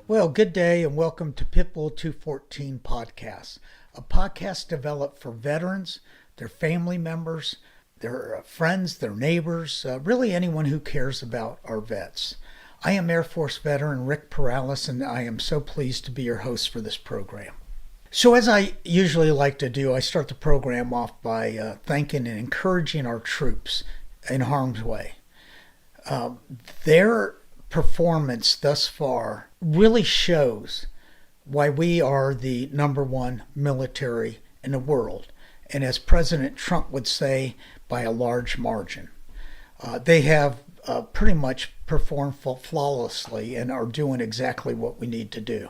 Well, good day and welcome to Pitbull 214 Podcast, a podcast developed for veterans, their family members, their friends, their neighbors, really anyone who cares about our vets. I am Air Force veteran Rick Perales, and I am so pleased to be your host for this program. So as I usually like to do, I start the program off by thanking and encouraging our troops in harm's way. Their performance thus far really shows why we are the number one military in the world. And as President Trump would say, by a large margin. They have pretty much performed flawlessly and are doing exactly what we need to do.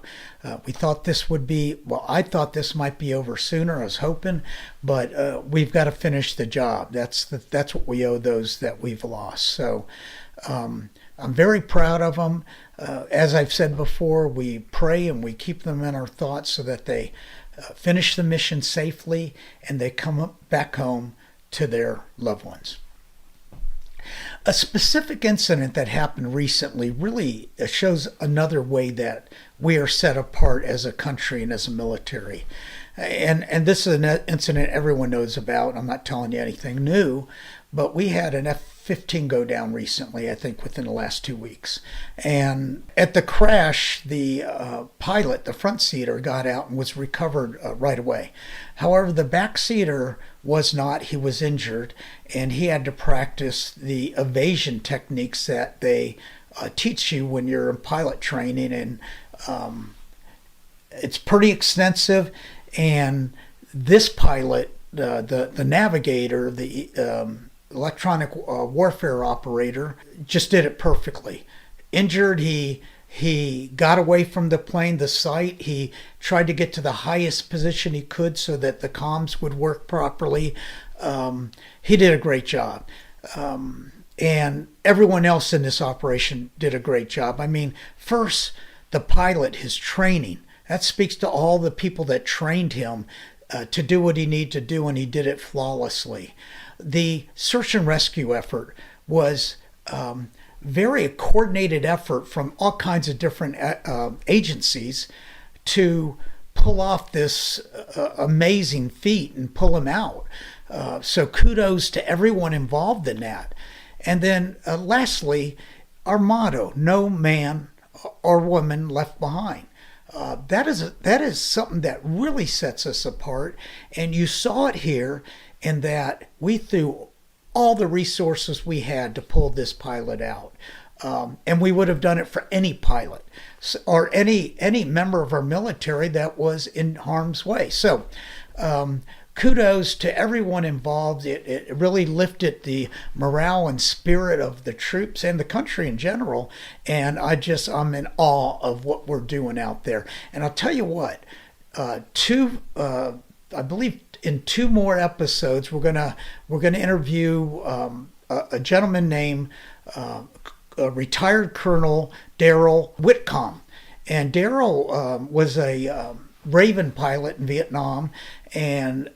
We thought this would be, I thought this might be over sooner, I was hoping, but we've got to finish the job. That's what we owe those that we've lost. So I'm very proud of them. As I've said before, we pray and we keep them in our thoughts so that they finish the mission safely and they come back home to their loved ones. A specific incident that happened recently really shows another way that we are set apart as a country and as a military. And this is an incident everyone knows about. I'm not telling you anything new, but we had an F-15 go down recently, I think within the last 2 weeks. And at the crash, the pilot, the front seater, got out and was recovered right away. However, the back seater was not. He was injured, and he had to practice the evasion techniques that they teach you when you're in pilot training. And it's pretty extensive. And this pilot, the navigator, the electronic warfare operator, just did it perfectly. Injured, he got away from the plane, the site. He tried to get to the highest position he could so that the comms would work properly. He did a great job. And everyone else in this operation did a great job. I mean, first, the pilot, his training. That speaks to all the people that trained him to do what he needed to do, and he did it flawlessly. The search and rescue effort was very coordinated effort from all kinds of different agencies to pull off this amazing feat and pull him out. So kudos to everyone involved in that. And then lastly, our motto, no man or woman left behind. That is something that really sets us apart, and you saw it here in that we threw all the resources we had to pull this pilot out, and we would have done it for any pilot or any member of our military that was in harm's way. So kudos to everyone involved. It really lifted the morale and spirit of the troops and the country in general. And I'm in awe of what we're doing out there. And I'll tell you what, I believe in 2 more episodes, we're gonna interview a gentleman named retired Colonel Daryl Whitcomb. And Daryl was a Raven pilot in Vietnam, and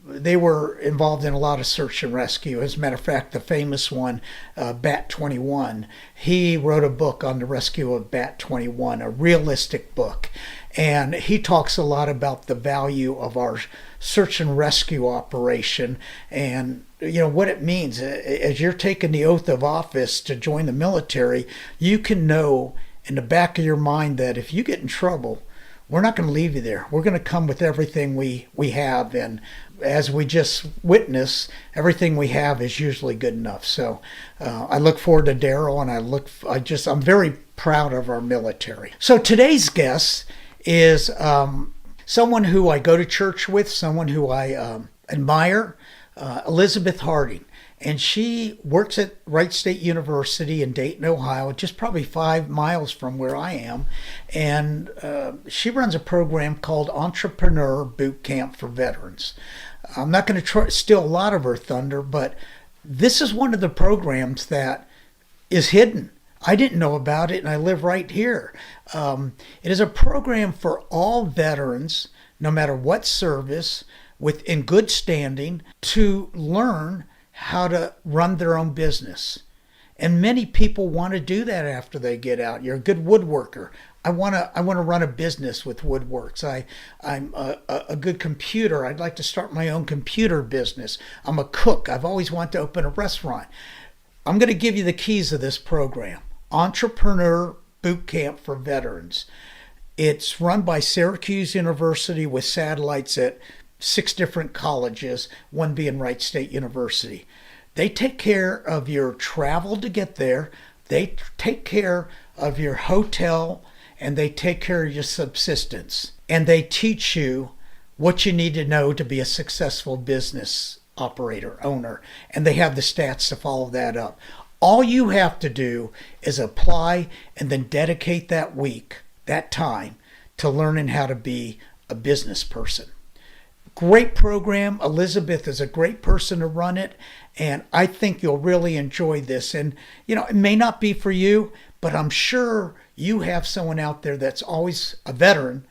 they were involved in a lot of search and rescue. As a matter of fact, the famous one, Bat 21, he wrote a book on the rescue of Bat 21, a realistic book. And he talks a lot about the value of our search and rescue operation and what it means. As you're taking the oath of office to join the military, you can know in the back of your mind that if you get in trouble, we're not going to leave you there. We're going to come with everything we have. And as we just witnessed, everything we have is usually good enough. So I look forward to Daryl, and I'm very proud of our military. So today's guest is someone who I go to church with, someone who I admire, Elizabeth Harding. And she works at Wright State University in Dayton, Ohio, just probably 5 miles from where I am. And she runs a program called Entrepreneurship Bootcamp for veterans. I'm not going to steal a lot of her thunder, but this is one of the programs that is hidden. I didn't know about it, and I live right here. It is a program for all veterans, no matter what service, in good standing to learn how to run their own business. And many people want to do that after they get out. You're a good woodworker. I want to run a business with woodworks. I'm a good computer. I'd like to start my own computer business. I'm a cook. I've always wanted to open a restaurant. I'm going to give you the keys of this program. Entrepreneur Bootcamp for Veterans. It's run by Syracuse University with satellites at 6 different colleges, one being Wright State University. They take care of your travel to get there. They take care of your hotel, and they take care of your subsistence. And they teach you what you need to know to be a successful business operator, owner. And they have the stats to follow that up. All you have to do is apply and then dedicate that week, that time, to learning how to be a business person. Great program. Elizabeth is a great person to run it, and I think you'll really enjoy this. And, it may not be for you, but I'm sure you have someone out there that's always a veteran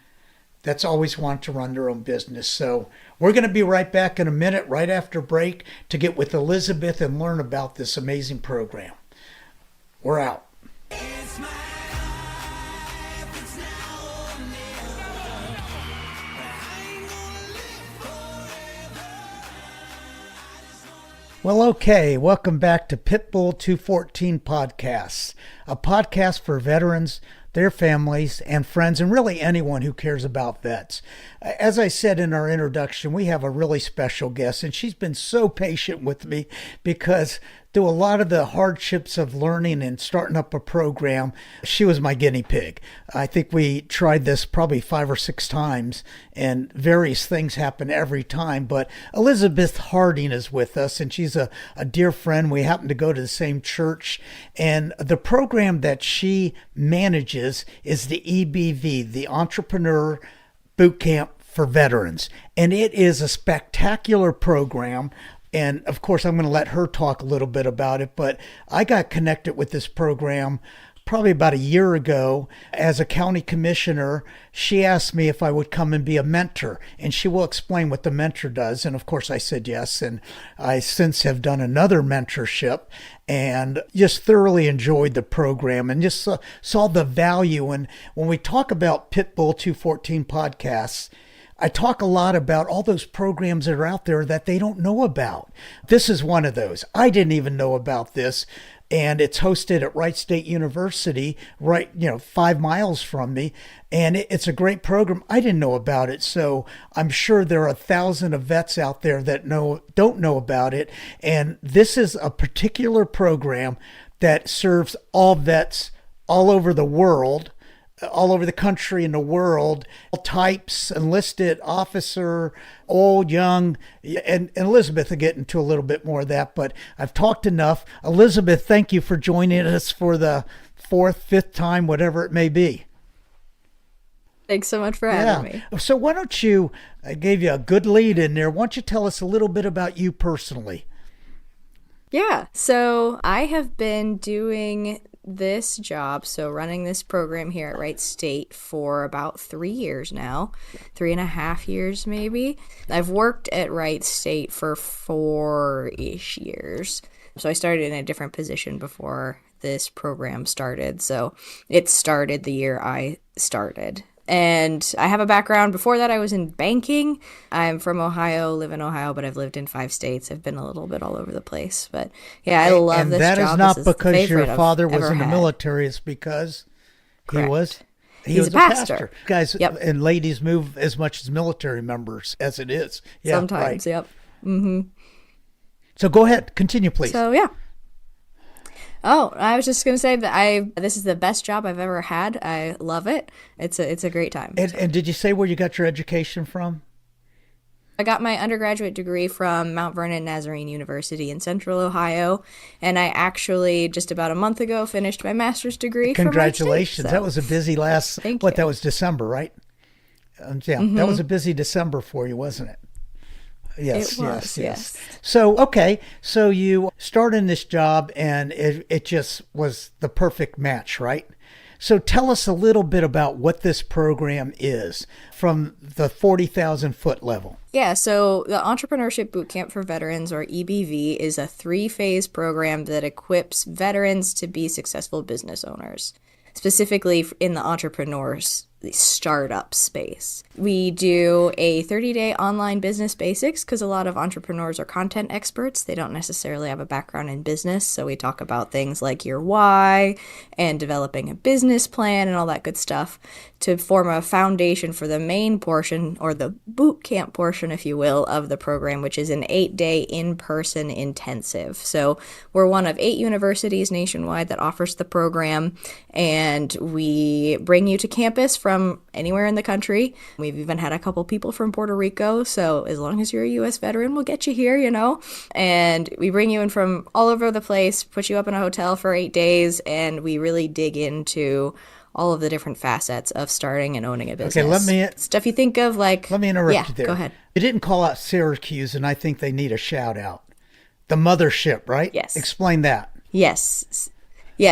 that's always wanted to run their own business. So we're going to be right back in a minute, right after break, to get with Elizabeth and learn about this amazing program. We're out. Well, okay, welcome back to Pitbull 214 Podcasts, a podcast for veterans, their families, and friends, and really anyone who cares about vets. As I said in our introduction, we have a really special guest, and she's been so patient with me because through a lot of the hardships of learning and starting up a program, she was my guinea pig. I think we tried this probably 5 or 6 times, and various things happen every time. But Elizabeth Harding is with us, and she's a dear friend. We happen to go to the same church, and the program that she manages is the EBV, the Entrepreneur Bootcamp for Veterans. And it is a spectacular program. And of course, I'm going to let her talk a little bit about it, but I got connected with this program probably about a year ago. As a county commissioner, she asked me if I would come and be a mentor, and she will explain what the mentor does. And of course, I said yes. And I since have done another mentorship and just thoroughly enjoyed the program and just saw the value. And when we talk about Pitbull 214 podcasts, I talk a lot about all those programs that are out there that they don't know about. This is one of those. I didn't even know about this. And it's hosted at Wright State University, right, 5 miles from me. And it's a great program. I didn't know about it. So I'm sure there are 1,000 of vets out there that don't know about it. And this is a particular program that serves all vets all over the world, all over the country and the world, all types, enlisted, officer, old, young, and Elizabeth will get into a little bit more of that, but I've talked enough. Elizabeth, thank you for joining us for the 4th, 5th time, whatever it may be. Thanks so much for having me. So why don't you, I gave you a good lead in there, why don't you tell us a little bit about you personally? Yeah, so I have been doing this job, so running this program here at Wright State for about 3 years now, 3.5 years maybe. I've worked at Wright State for 4-ish years. So I started in a different position before this program started. So it started the year I started. And I have a background. Before that, I was in banking. I'm from Ohio, live in Ohio, but I've lived in 5 states. I've been a little bit all over the place. But yeah, I love this job. And that is not because your father was in the military. It's because he was a pastor. Guys and ladies move as much as military members as it is. Yeah, sometimes, right. Yep. Mm-hmm. So go ahead. Continue, please. So, yeah. Oh, I was just going to say that this is the best job I've ever had. I love it. It's a great time. And did you say where you got your education from? I got my undergraduate degree from Mount Vernon Nazarene University in Central Ohio, and I actually just about a month ago finished my master's degree. Congratulations! From Wright State, so. That was a busy that was December, right? That was a busy December for you, wasn't it? Yes. So you started in this job and it just was the perfect match, right? So tell us a little bit about what this program is from the 40,000 foot level. Yeah, so the Entrepreneurship Bootcamp for Veterans, or EBV, is a 3-phase program that equips veterans to be successful business owners, specifically in the entrepreneurs, the startup space. We do a 30-day online business basics because a lot of entrepreneurs are content experts. They don't necessarily have a background in business. So we talk about things like your why and developing a business plan and all that good stuff to form a foundation for the main portion, or the boot camp portion, if you will, of the program, which is an 8-day in-person intensive. So we're one of 8 universities nationwide that offers the program, and we bring you to campus from anywhere in the country. We've even had a couple people from Puerto Rico, so as long as you're a U.S. veteran, we'll get you here, and we bring you in from all over the place, put you up in a hotel for 8 days, and we really dig into all of the different facets of starting and owning a business. Okay, stuff you think of like... Let me interrupt you there. Go ahead. You didn't call out Syracuse, and I think they need a shout out. The mothership, right? Yes. Explain that. Yes.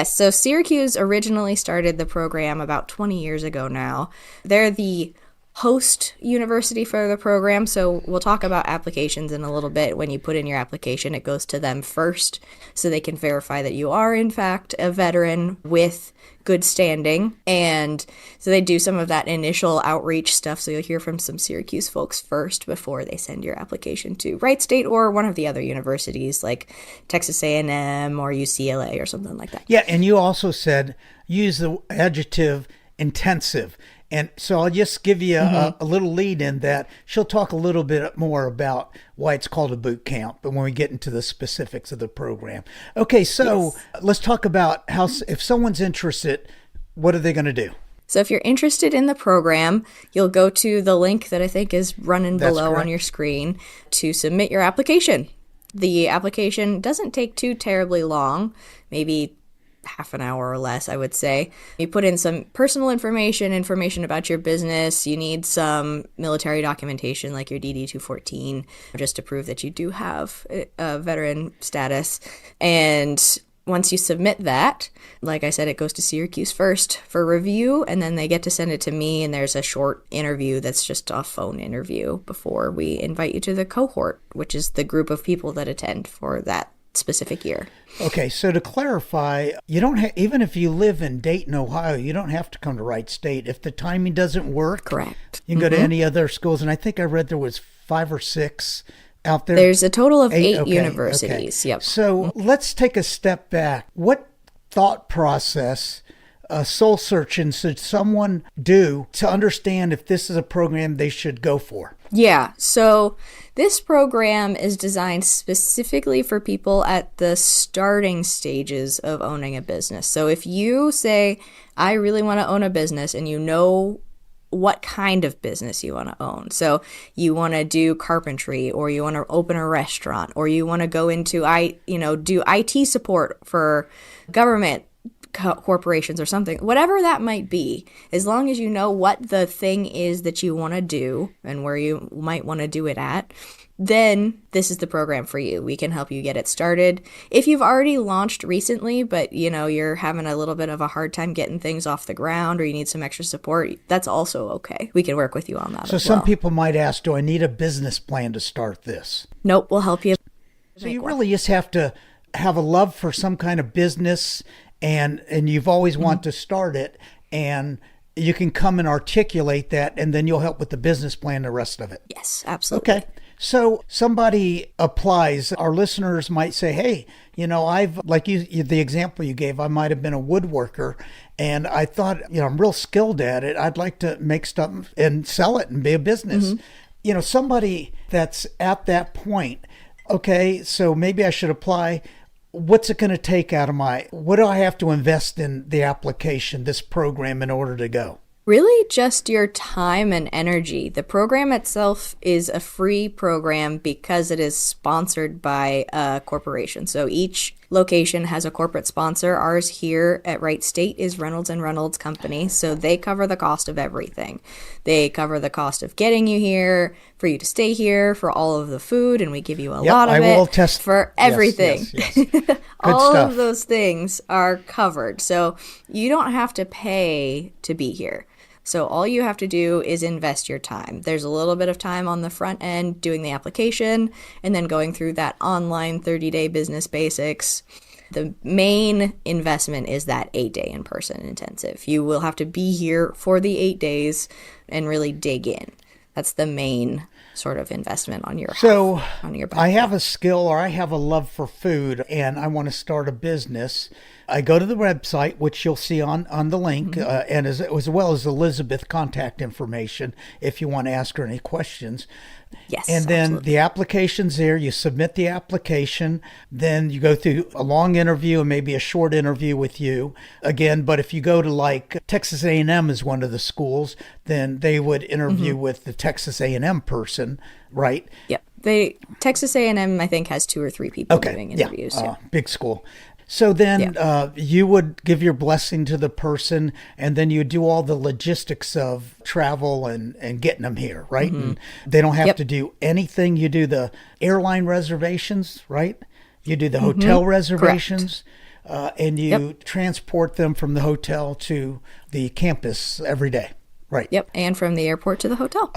So Syracuse originally started the program about 20 years ago now. They're the host university for the program, so we'll talk about applications in a little bit. When you put in your application, it goes to them first so they can verify that you are in fact a veteran with good standing, and so they do some of that initial outreach stuff, so you'll hear from some Syracuse folks first before they send your application to Wright State or one of the other universities like Texas A&M or UCLA or something like that. Yeah, and you also said use the adjective intensive. And so I'll just give you a little lead in that. She'll talk a little bit more about why it's called a boot camp, but when we get into the specifics of the program. Okay, so Let's talk about how, if someone's interested, what are they going to do? So if you're interested in the program, you'll go to the link that I think is running below on your screen to submit your application. The application doesn't take too terribly long, maybe half an hour or less, I would say. You put in some personal information about your business. You need some military documentation like your DD-214, just to prove that you do have a veteran status. And once you submit that, like I said, it goes to Syracuse first for review, and then they get to send it to me, and there's a short interview that's just a phone interview before we invite you to the cohort, which is the group of people that attend for that specific year. Okay, so to clarify, you don't even if you live in Dayton, Ohio, you don't have to come to Wright State. If the timing doesn't work, correct, you can go to any other schools, and I think I read there was 5 or 6 out there. There's a total of 8 universities. Okay. Yep. So let's take a step back. What thought process, soul searching, should someone do to understand if this is a program they should go for? Yeah, so this program is designed specifically for people at the starting stages of owning a business. So if you say, I really want to own a business, and you know what kind of business you want to own. So you want to do carpentry, or you want to open a restaurant, or you want to go into, do IT support for government corporations or something, whatever that might be, as long as you know what the thing is that you want to do and where you might want to do it at, then this is the program for you. We can help you get it started. If you've already launched recently, but you're having a little bit of a hard time getting things off the ground, or you need some extra support, that's also okay. We can work with you on that. So some people might ask, do I need a business plan to start this? Nope, we'll help you. So you really just have to have a love for some kind of business, and you've always wanted to start it, and you can come and articulate that, and then you'll help with the business plan, the rest of it. Yes, absolutely. Okay. So somebody applies, our listeners might say, hey, I've, like the example you gave, I might have been a woodworker, and I thought, I'm real skilled at it. I'd like to make stuff and sell it and be a business. Somebody that's at that point, okay, so maybe I should apply. What's it going to take out of what do I have to invest in the application, this program, in order to go? Really just your time and energy. The program itself is a free program because it is sponsored by a corporation. So each location has a corporate sponsor. Ours here at Wright State is Reynolds and Reynolds Company. So they cover the cost of everything. They cover the cost of getting you here, for you to stay here, for all of the food, and we give you a lot of it for everything. Yes. All stuff. of those things are covered. So you don't have to pay to be here. So all you have to do is invest your time. There's a little bit of time on the front end doing the application and then going through that online 30-day business basics. The main investment is that 8-day in-person intensive. You will have to be here for the 8 days and really dig in. That's the main sort of investment on your I have a skill or I have a love for food and I want to start a business. I go to the website, which you'll see on the link, and as well as Elizabeth contact information if you want to ask her any questions. Yes. And then absolutely. the application's there. You submit the application. Then you go through a long interview and maybe a short interview with you again. But if you go to like Texas A&M is one of the schools, then they would interview with the Texas A&M person, right? Yep. Texas A&M, I think, has 2 or 3 people doing interviews. Big school. So then you would give your blessing to the person, and then you do all the logistics of travel and getting them here, right? And they don't have to do anything. You do the airline reservations, right? You do the hotel reservations, and you transport them from the hotel to the campus every day, right? Yep, and from the airport to the hotel.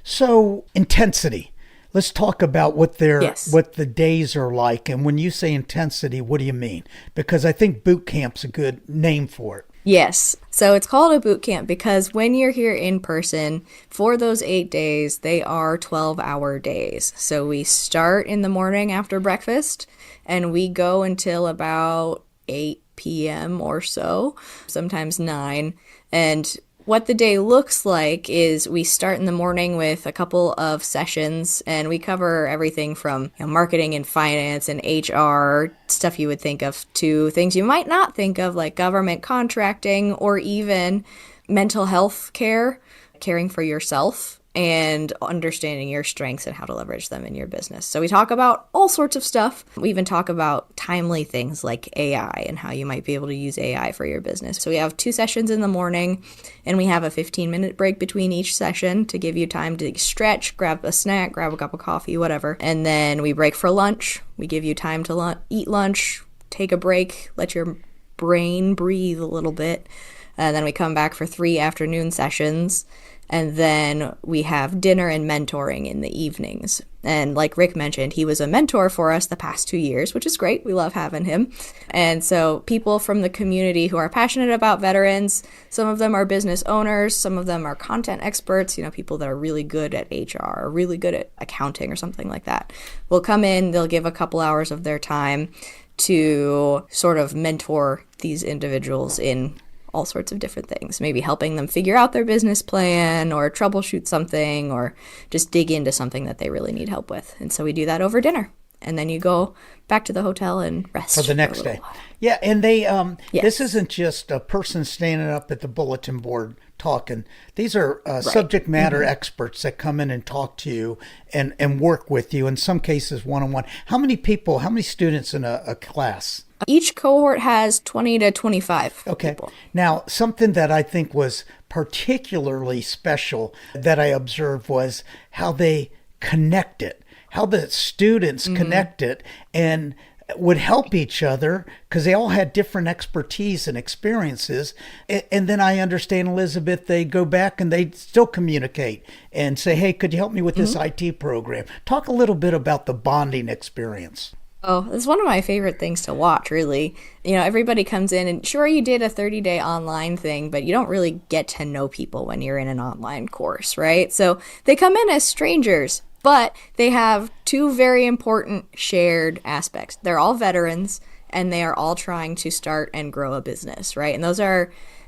So intensity. Let's talk about what the days are like. And when you say intensity, what do you mean? Because I think boot camp's a good name for it. Yes. So it's called a boot camp because when you're here in person for those 8 days, they are 12-hour days. So we start in the morning after breakfast and we go until about 8 p.m. or so, sometimes 9. And what the day looks like is we start in the morning with a couple of sessions and we cover everything from marketing and finance and HR, stuff you would think of, to things you might not think of like government contracting or even mental health care, caring for yourself and understanding your strengths and how to leverage them in your business. So we talk about all sorts of stuff. We even talk about timely things like AI and how you might be able to use AI for your business. So we have 2 sessions in the morning and we have a 15-minute break between each session to give you time to stretch, grab a snack, grab a cup of coffee, whatever. And then we break for lunch. We give you time to eat lunch, take a break, let your brain breathe a little bit. And then we come back for 3 afternoon sessions. And then we have dinner and mentoring in the evenings. And like Rick mentioned, he was a mentor for us the past 2 years, which is great. We love having him. And so people from the community who are passionate about veterans, some of them are business owners, some of them are content experts, people that are really good at HR or really good at accounting or something like that, will come in, they'll give a couple hours of their time to sort of mentor these individuals in all sorts of different things, maybe helping them figure out their business plan or troubleshoot something or just dig into something that they really need help with. And so we do that over dinner. And then you go back to the hotel and rest for the next day. While. Yeah, and they this isn't just a person standing up at the bulletin board talking. These are subject matter experts that come in and talk to you and work with you, in some cases one-on-one. How many students in a class? Each cohort has 20 to 25 people. Now, something that I think was particularly special that I observed was how they connected, how the students connected and would help each other because they all had different expertise and experiences. And then I understand, Elizabeth, they go back and they still communicate and say, hey, could you help me with this IT program? Talk a little bit about the bonding experience. Oh, it's one of my favorite things to watch, really. Everybody comes in and sure, you did a 30-day online thing, but you don't really get to know people when you're in an online course, right? So they come in as strangers, but they have 2 very important shared aspects. They're all veterans and they are all trying to start and grow a business, right? And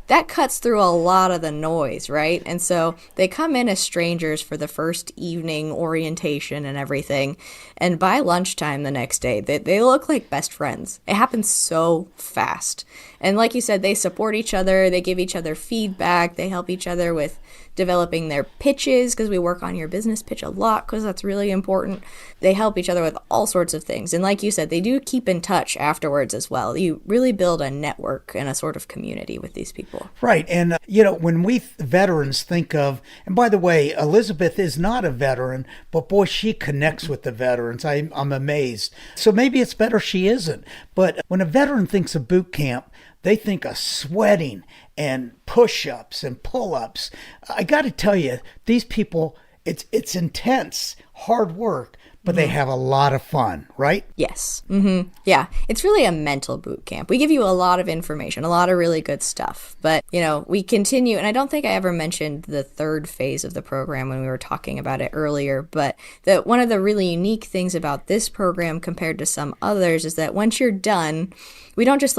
that cuts through a lot of the noise, right? And so they come in as strangers for the first evening orientation and everything. And by lunchtime the next day, they look like best friends. It happens so fast. And like you said, they support each other. They give each other feedback. They help each other with developing their pitches because we work on your business pitch a lot because that's really important. They help each other with all sorts of things. And like you said, they do keep in touch afterwards as well. You really build a network and a sort of community with these people. Right. And, when we veterans think of, and by the way, Elizabeth is not a veteran, but boy, she connects with the veterans. I'm amazed. So maybe it's better she isn't. But when a veteran thinks of boot camp, they think of sweating and push-ups and pull-ups. I got to tell you, these people, it's intense, hard work, but they have a lot of fun, right? Yes. Yeah. It's really a mental boot camp. We give you a lot of information, a lot of really good stuff. But, we continue. And I don't think I ever mentioned the third phase of the program when we were talking about it earlier. But one of the really unique things about this program compared to some others is that once you're done, we don't just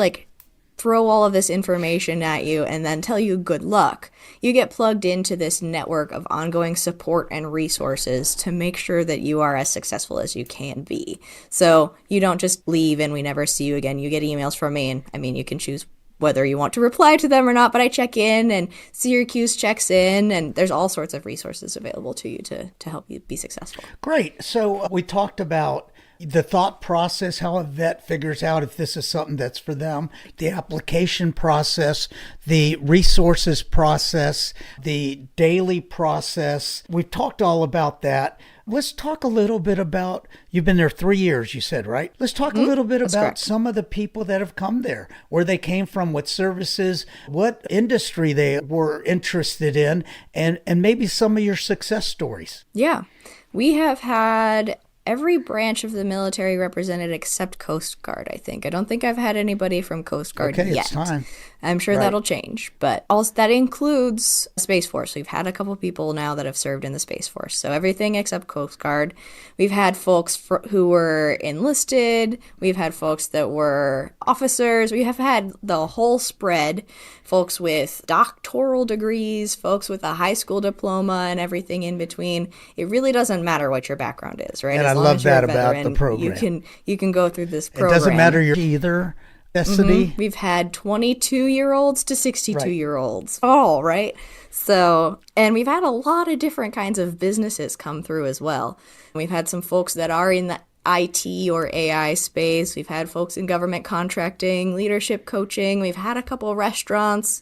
throw all of this information at you and then tell you good luck. You get plugged into this network of ongoing support and resources to make sure that you are as successful as you can be. So you don't just leave and we never see you again. You get emails from me, and you can choose whether you want to reply to them or not, but I check in and Syracuse checks in, and there's all sorts of resources available to you to help you be successful. Great. So we talked about the thought process, how a vet figures out if this is something that's for them, the application process, the resources process, the daily process. We've talked all about that. Let's talk a little bit about, you've been there 3 years, you said, right? Let's talk a little bit about correct. some of the people that have come there, where they came from, what services, what industry they were interested in, and maybe some of your success stories. Yeah. We have had every branch of the military represented except Coast Guard, I think. I don't think I've had anybody from Coast Guard yet. It's time. I'm sure that'll change. But also that includes Space Force. We've had a couple people now that have served in the Space Force. So everything except Coast Guard. We've had folks who were enlisted. We've had folks that were officers. We have had the whole spread. Folks with doctoral degrees, folks with a high school diploma, and everything in between. It really doesn't matter what your background is, right? And as I long love as you're that a about veteran, the program. You can go through this program. It doesn't matter your either ethnicity. We've had 22-year-olds to 62-year-olds. All right. So, and we've had a lot of different kinds of businesses come through as well. We've had some folks that are in the IT or AI space. We've had folks in government contracting, leadership coaching. We've had a couple of restaurants,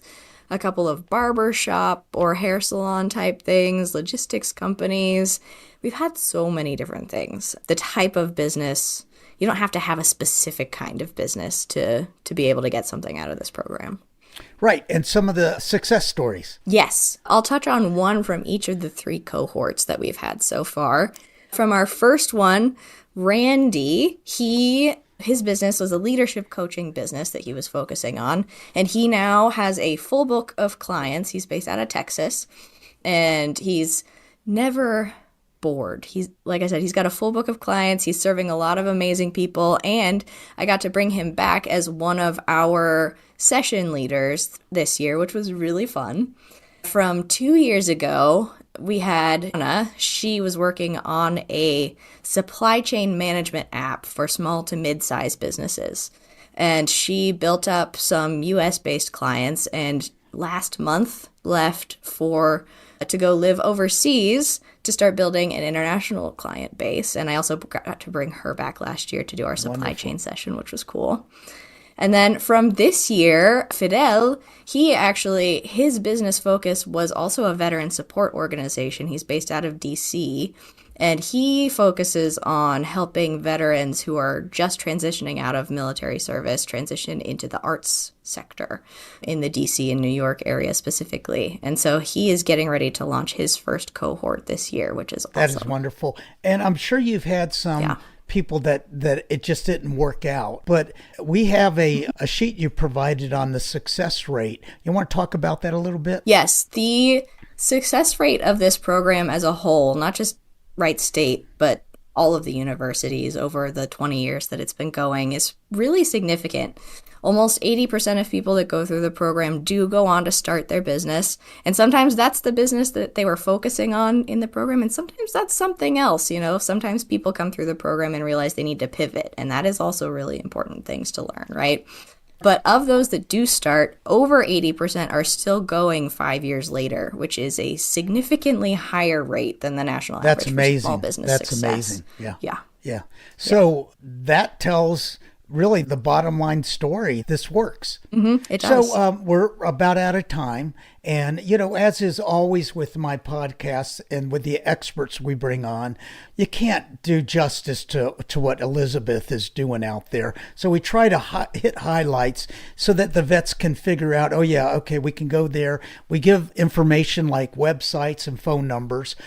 a couple of barber shop or hair salon type things, logistics companies. We've had so many different things. The type of business, you don't have to have a specific kind of business to be able to get something out of this program. Right. And some of the success stories. Yes. I'll touch on one from each of the 3 cohorts that we've had so far. From our first one, Randy, his business was a leadership coaching business that he was focusing on, and he now has a full book of clients. He's based out of Texas, and he's never bored. Like I said, he's got a full book of clients. He's serving a lot of amazing people, and I got to bring him back as one of our session leaders this year, which was really fun. From 2 years ago, we had Anna. She was working on a supply chain management app for small to mid-sized businesses. And she built up some US-based clients and last month left to go live overseas to start building an international client base. And I also got to bring her back last year to do our supply chain session, which was cool. And then from this year, Fidel, his business focus was also a veteran support organization. He's based out of DC, and he focuses on helping veterans who are just transitioning out of military service transition into the arts sector in the DC and New York area specifically. And so he is getting ready to launch his first cohort this year, which is awesome. That is wonderful. And I'm sure you've had some people that it just didn't work out. But we have a sheet you provided on the success rate. You want to talk about that a little bit? Yes. The success rate of this program as a whole, not just Wright State, but all of the universities over the 20 years that it's been going, is really significant. Almost 80% of people that go through the program do go on to start their business. And sometimes that's the business that they were focusing on in the program. And sometimes that's something else. Sometimes people come through the program and realize they need to pivot. And that is also really important things to learn, right? But of those that do start, over 80% are still going 5 years later, which is a significantly higher rate than the national average for small business success. That's amazing. Yeah. So that tells really the bottom line story. This works. It does. So we're about out of time. And, as is always with my podcasts and with the experts we bring on, you can't do justice to what Elizabeth is doing out there. So we try to hit highlights so that the vets can figure out, oh, yeah, okay, we can go there. We give information like websites and phone numbers.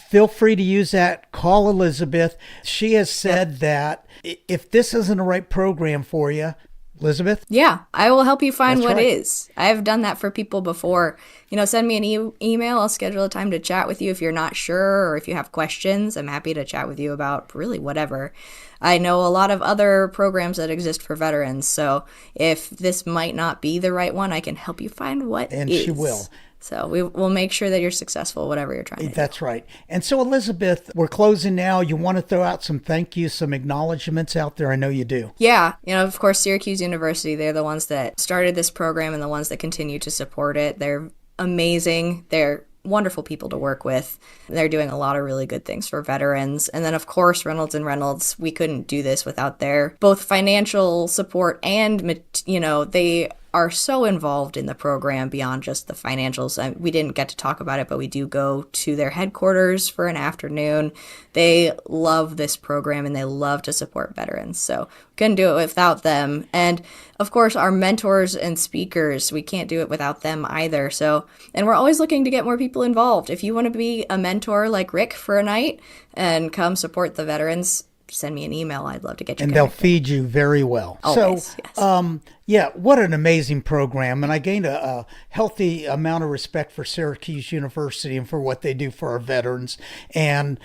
Feel free to use that. Call Elizabeth. She has said that if this isn't the right program for you, Elizabeth? Yeah, I will help you find what right. is. I've done that for people before. Send me an email. I'll schedule a time to chat with you if you're not sure or if you have questions. I'm happy to chat with you about really whatever. I know a lot of other programs that exist for veterans, so if this might not be the right one, I can help you find what And is. she will. So we'll make sure that you're successful, whatever you're trying to do. That's right. And so, Elizabeth, we're closing now. You want to throw out some thank yous, some acknowledgments out there? I know you do. Yeah. Of course, Syracuse University, they're the ones that started this program and the ones that continue to support it. They're amazing. They're wonderful people to work with. They're doing a lot of really good things for veterans. And then, of course, Reynolds and Reynolds, we couldn't do this without their both financial support and, they are so involved in the program beyond just the financials. We didn't get to talk about it, but we do go to their headquarters for an afternoon. They love this program and they love to support veterans. So we couldn't do it without them. And of course, our mentors and speakers, we can't do it without them either. So, and we're always looking to get more people involved. If you want to be a mentor like Rick for a night and come support the veterans, send me an email. I'd love to get you And connected. they'll feed you very well. Always, so, yeah, what an amazing program. And I gained a healthy amount of respect for Syracuse University and for what they do for our veterans. And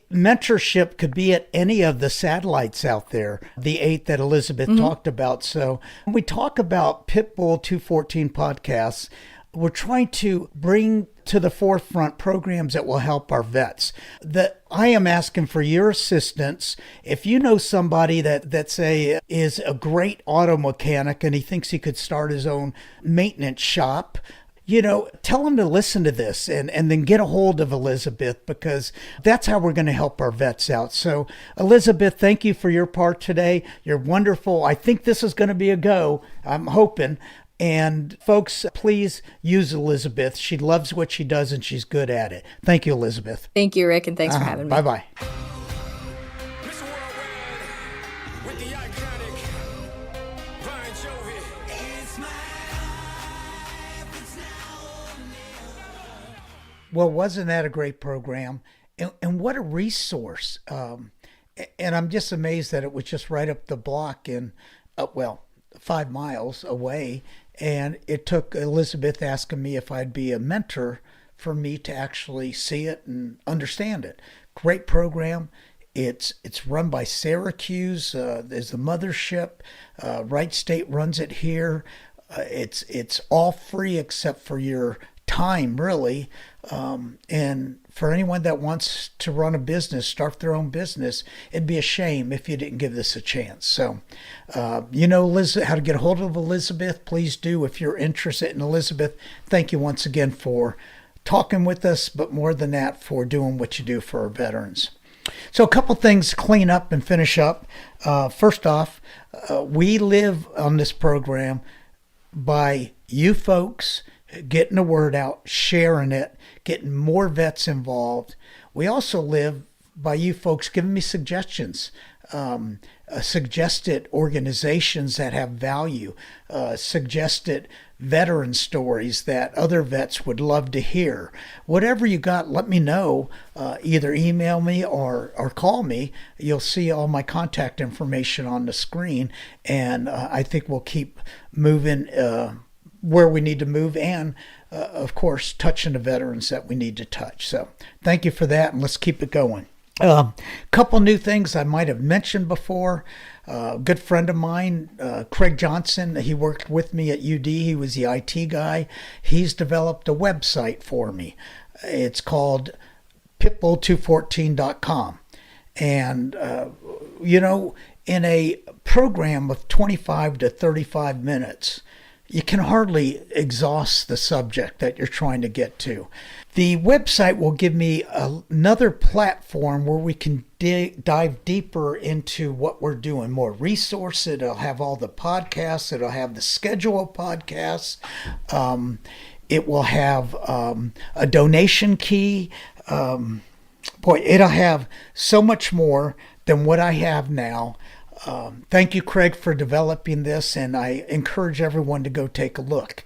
mentorship could be at any of the satellites out there, the 8 that Elizabeth talked about. So when we talk about Pitbull 214 podcasts, we're trying to bring to the forefront programs that will help our vets. That I am asking for your assistance. If you know somebody that say is a great auto mechanic and he thinks he could start his own maintenance shop, tell him to listen to this and then get a hold of Elizabeth, because that's how we're going to help our vets out. So, Elizabeth, thank you for your part today. You're wonderful. I think this is going to be a go. I'm hoping. And folks, please use Elizabeth. She loves what she does and she's good at it. Thank you, Elizabeth. Thank you, Rick, and thanks for having me. Bye-bye. Well, wasn't that a great program? And what a resource. And I'm just amazed that it was just right up the block in, 5 miles away. And it took Elizabeth asking me if I'd be a mentor for me to actually see it and understand it. Great program. It's run by Syracuse. There's the mothership. Wright State runs it here. It's all free except for your time, really. And for anyone that wants to run a business, start their own business, it'd be a shame if you didn't give this a chance. So, Liz, how to get a hold of Elizabeth, please do if you're interested in Elizabeth. Thank you once again for talking with us, but more than that, for doing what you do for our veterans. So a couple things to clean up and finish up. First off, we live on this program by you folks getting the word out, sharing it, getting more vets involved. We also live by you folks giving me suggestions, suggested organizations that have value, suggested veteran stories that other vets would love to hear. Whatever you got, let me know. Either email me or call me. You'll see all my contact information on the screen, and I think we'll keep moving where we need to move, and of course touching the veterans that we need to touch. So thank you for that, and let's keep it going. Couple new things I might have mentioned before. A good friend of mine, Craig Johnson, he worked with me at UD. He was the IT guy. He's developed a website for me. It's called pitbull214.com. And, in a program of 25 to 35 minutes, you can hardly exhaust the subject that you're trying to get to. The website will give me another platform where we can dive deeper into what we're doing, more resources. It'll have all the podcasts. It'll have the schedule of podcasts. It will have a donation key. It'll have so much more than what I have now. Thank you, Craig, for developing this, and I encourage everyone to go take a look.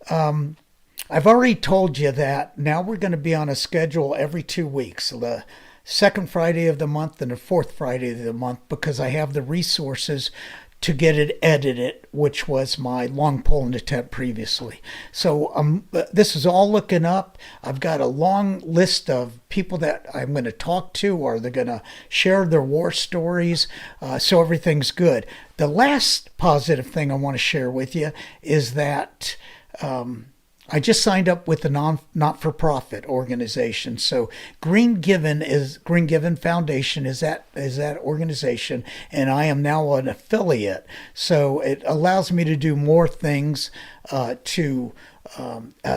I've already told you that now we're going to be on a schedule every 2 weeks, the second Friday of the month and the fourth Friday of the month, because I have the resources to get it edited, which was my long pole in the tent previously. So this is all looking up. I've got a long list of people that I'm going to talk to, or they're going to share their war stories. So everything's good. The last positive thing I want to share with you is that I just signed up with a not-for-profit organization. So Green Given Foundation is that organization, and I am now an affiliate. So it allows me to do more things, to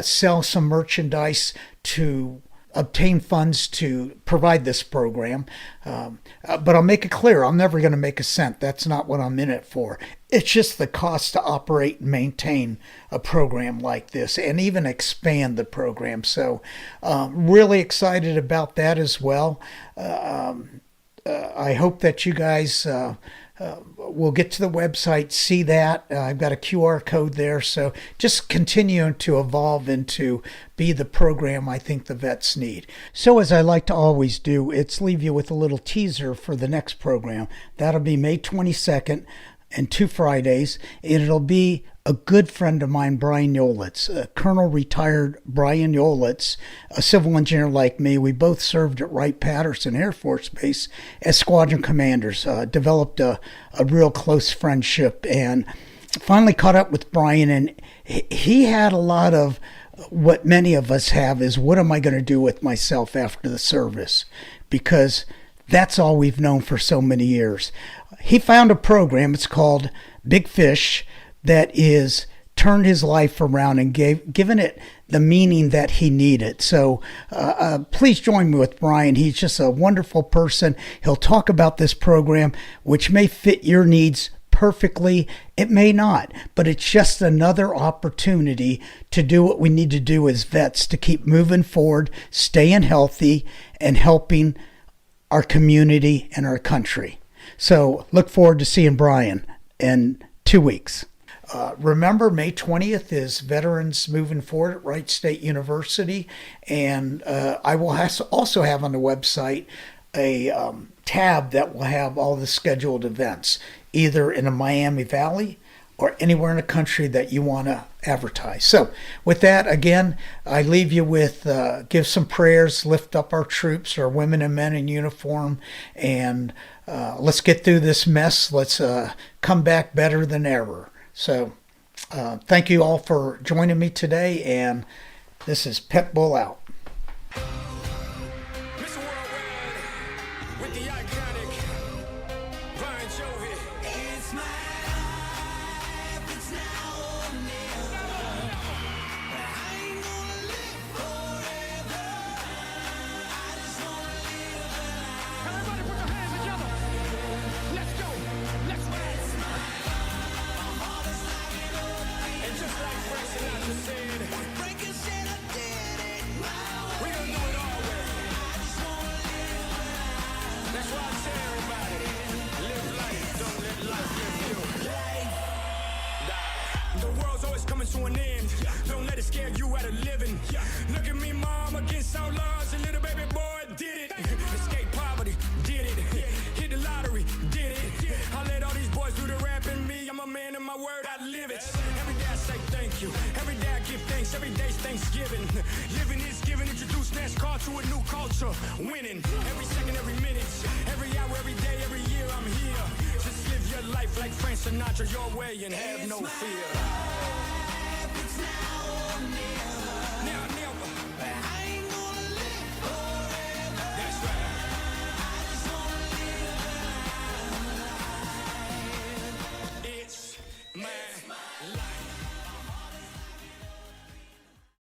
sell some merchandise, to obtain funds to provide this program. But I'll make it clear, I'm never going to make a cent. That's not what I'm in it for. It's just the cost to operate and maintain a program like this, and even expand the program. So really excited about that as well. I hope that you guys will get to the website, see that. I've got a QR code there. So just continuing to evolve and to be the program I think the vets need. So as I like to always do, it's leave you with a little teaser for the next program. That'll be May 22nd and 2 Fridays. It'll be a good friend of mine, Brian Yolitz, Colonel retired Brian Yolitz, a civil engineer like me. We both served at Wright-Patterson Air Force Base as squadron commanders, developed a real close friendship, and finally caught up with Brian. And he had a lot of what many of us have, is what am I going to do with myself after the service? Because that's all we've known for so many years. He found a program, it's called Big Fish, that is turned his life around and given it the meaning that he needed. So please join me with Brian. He's just a wonderful person. He'll talk about this program, which may fit your needs perfectly. It may not, but it's just another opportunity to do what we need to do as vets to keep moving forward, staying healthy, and helping our community and our country. So look forward to seeing Brian in 2 weeks. Remember, May 20th is Veterans Moving Forward at Wright State University, and I will also have on the website a tab that will have all the scheduled events, either in the Miami Valley or anywhere in the country that you want to advertise. So with that, again, I leave you with give some prayers, lift up our troops, our women and men in uniform, and let's get through this mess. Let's come back better than ever. So thank you all for joining me today, and this is Pitbull out. To an end. Don't let it scare you out of living. Look at me, mom, against all odds. A little baby boy did it. Escape poverty, did it. Hit the lottery, did it. I let all these boys do the rap and me. I'm a man of my word, I live it. Every day I say thank you. Every day I give thanks. Every day's Thanksgiving. Living is giving. Introduce NASCAR to a new culture. Winning. Every second, every minute. Every hour, every day, every year I'm here. Just live your life like Frank Sinatra your way and have no fear.